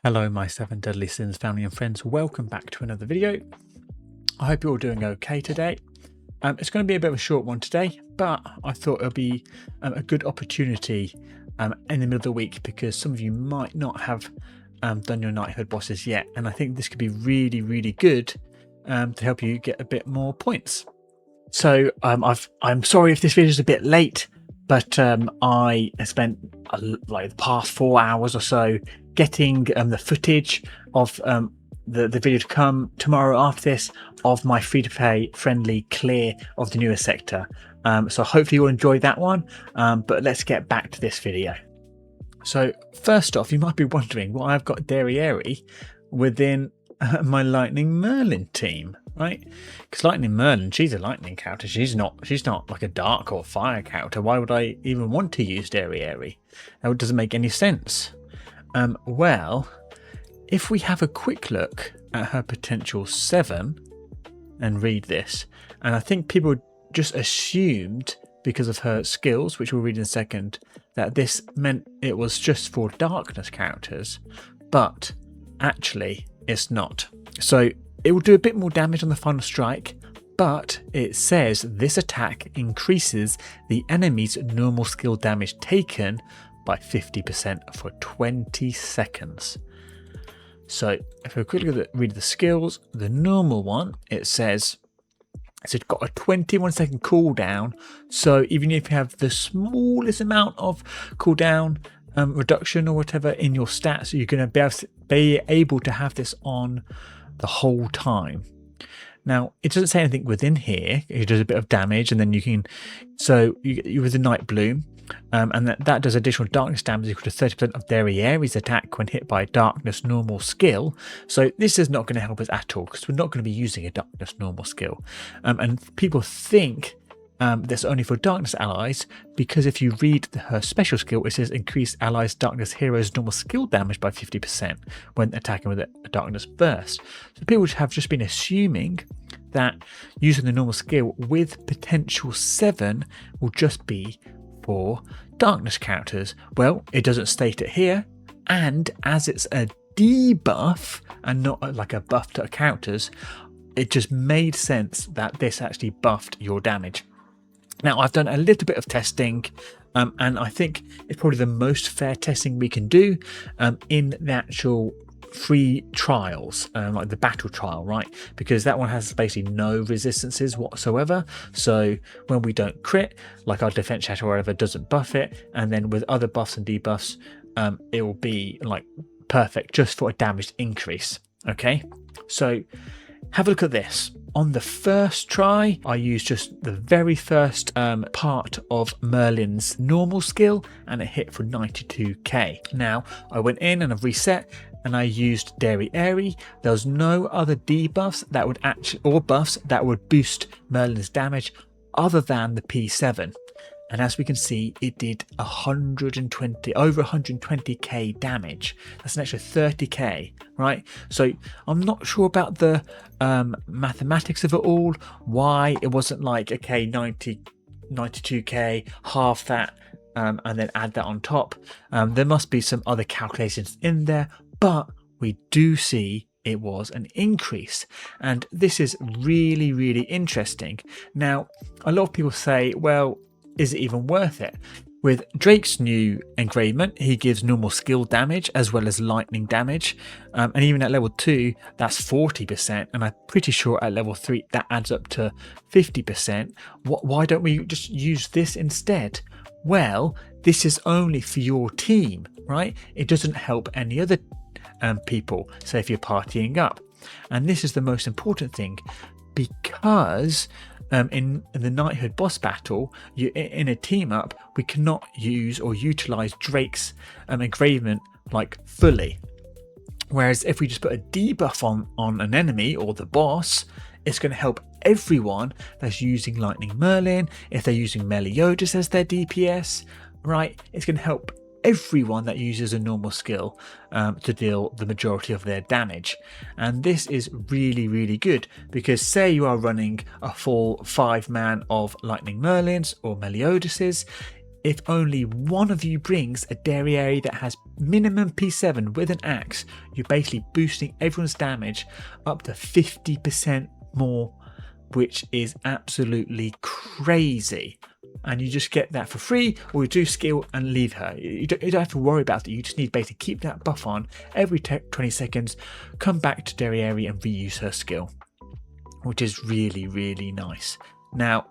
Hello my 7 deadly sins family and friends, welcome back to another video. I hope you're all doing okay today. It's going to be a bit of a short one today, but I thought it would be a good opportunity in the middle of the week because some of you might not have done your knighthood bosses yet, and I think this could be really good to help you get a bit more points. So I'm sorry if this video is a bit late, but I spent like the past 4 hours or so getting the footage of the video to come tomorrow after this of my free-to-play friendly clear of the newer sector. So hopefully you'll enjoy that one, but let's get back to this video. So first off, you might be wondering why I've got Derieri within my Lightning Merlin team, right? Because Lightning Merlin, she's a lightning character. She's not like a dark or fire character. Why would I even want to use Derieri? That doesn't make any sense. Well, if we have a quick look at her potential 7 and read this, and I think people just assumed because of her skills, which we'll read in a second, that this meant it was just for darkness characters, but actually it's not. So it will do a bit more damage on the final strike, but it says this attack increases the enemy's normal skill damage taken by 50% for 20 seconds. So if we quickly read the skills, the normal one, it says it's got a 21-second cooldown. So even if you have the smallest amount of cooldown reduction or whatever in your stats, you're going to be able to have this on the whole time. Now, it doesn't say anything within here. It does a bit of damage, and then you can, so you with the Night Bloom, and that does additional darkness damage equal to 30% of Derieri's attack when hit by a darkness normal skill. So this is not going to help us at all because we're not going to be using a darkness normal skill. And people think that's only for darkness allies, because if you read her special skill, it says increase allies darkness heroes normal skill damage by 50% when attacking with a darkness burst. So people have just been assuming that using the normal skill with potential 7 will just be for darkness characters. Well, it doesn't state it here, and as it's a debuff and not like a buff to characters, it just made sense that this actually buffed your damage. Now, I've done a little bit of testing, and I think it's probably the most fair testing we can do in the actual free trials, like the battle trial, right? Because that one has basically no resistances whatsoever. So when we don't crit, like our defense chat or whatever doesn't buff it, and then with other buffs and debuffs, it will be like perfect just for a damage increase. Okay, so have a look at this. On the first try, I used just the very first part of Merlin's normal skill, and it hit for 92k. Now, I went in and I've reset, and I used Derieri. There was no other debuffs that would or buffs that would boost Merlin's damage other than the P7. And as we can see, it did over 120k damage. That's an extra 30k, right? So I'm not sure about the mathematics of it all, why it wasn't like, okay, 92k, half that, and then add that on top. There must be some other calculations in there, but we do see it was an increase, and this is really interesting. Now, a lot of people say, well, is it even worth it? With Drake's new engravement, he gives normal skill damage as well as lightning damage, and even at level 2 that's 40%, and I'm pretty sure at level 3 that adds up to 50%. Why don't we just use this instead? Well, this is only for your team, right? It doesn't help any other people, say if you're partying up. And this is the most important thing, because in the knighthood boss battle, in a team up, we cannot use or utilize Drake's engravement like fully. Whereas if we just put a debuff on an enemy or the boss, it's going to help everyone that's using Lightning Merlin. If they're using Meliodas as their DPS, right, it's going to help everyone that uses a normal skill to deal the majority of their damage. And this is really good, because say you are running a full 5-man of Lightning Merlins or Meliodases, if only one of you brings a Derieri that has minimum P7 with an axe, you're basically boosting everyone's damage up to 50% more, which is absolutely crazy. And you just get that for free, or you do skill and leave her. You don't have to worry about it. You just need basically keep that buff on every 20 seconds, come back to Derieri and reuse her skill, which is really, really nice. Now,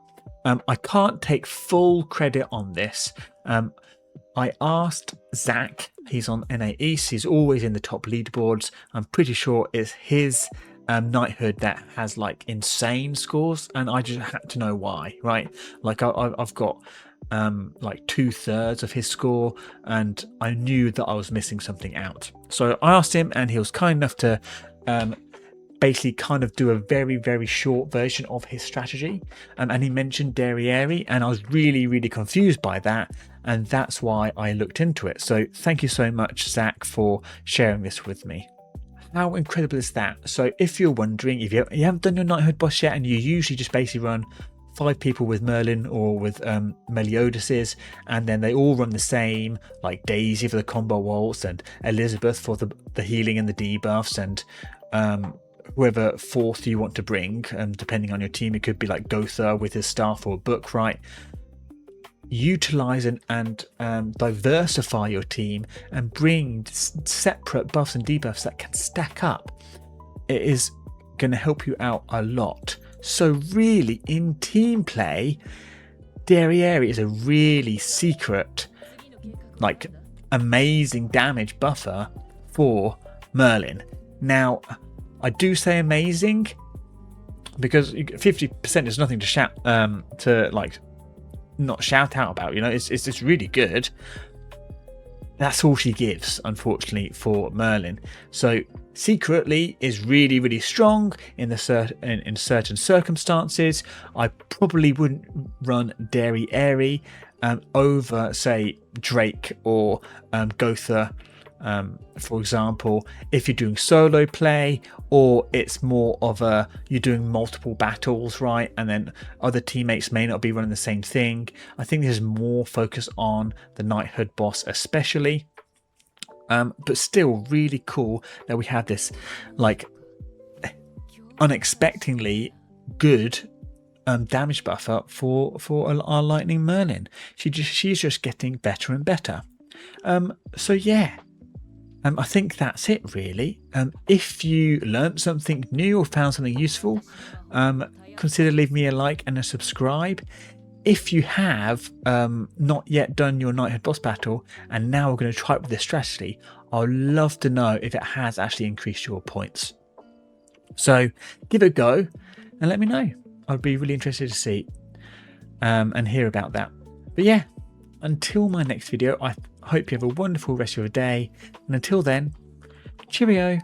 I can't take full credit on this. I asked Zach, he's on NA East, he's always in the top leaderboards. I'm pretty sure it's his knighthood that has like insane scores, and I just had to know why, right? Like I've got like 2/3 of his score, and I knew that I was missing something out. So I asked him, and he was kind enough to basically kind of do a very, very short version of his strategy, and he mentioned Derieri, and I was really, really confused by that, and that's why I looked into it. So thank you so much, Zach, for sharing this with me. How incredible is that? So if you're wondering, if you haven't done your knighthood boss yet, and you usually just basically run 5 people with Merlin or with Meliodases, and then they all run the same, like Daisy for the combo waltz, and Elizabeth for the healing and the debuffs, and whoever fourth you want to bring, depending on your team. It could be like Gotha with his staff or a book, right? Utilize and diversify your team and bring separate buffs and debuffs that can stack up. It is going to help you out a lot. So really, in team play, Derieri is a really secret, like amazing damage buffer for Merlin. Now, I do say amazing because 50% is nothing to shout not shout out about, you know. It's really good. That's all she gives, unfortunately, for Merlin. So secretly is really, really strong in certain circumstances. I probably wouldn't run Derieri over, say, Drake or Gotha, for example, if you're doing solo play, or it's more of you're doing multiple battles, right, and then other teammates may not be running the same thing. I think there's more focus on the knighthood boss especially, but still really cool that we have this like unexpectedly good damage buffer for our Lightning Merlin. She's just getting better and better. So yeah, I think that's it really. If you learned something new or found something useful, consider leaving me a like and a subscribe. If you have not yet done your knighthood boss battle and now we're going to try it with this strategy, I'd love to know if it has actually increased your points. So give it a go and let me know. I'd be really interested to see and hear about that. But yeah, until my next video, I hope you have a wonderful rest of your day, and until then, cheerio.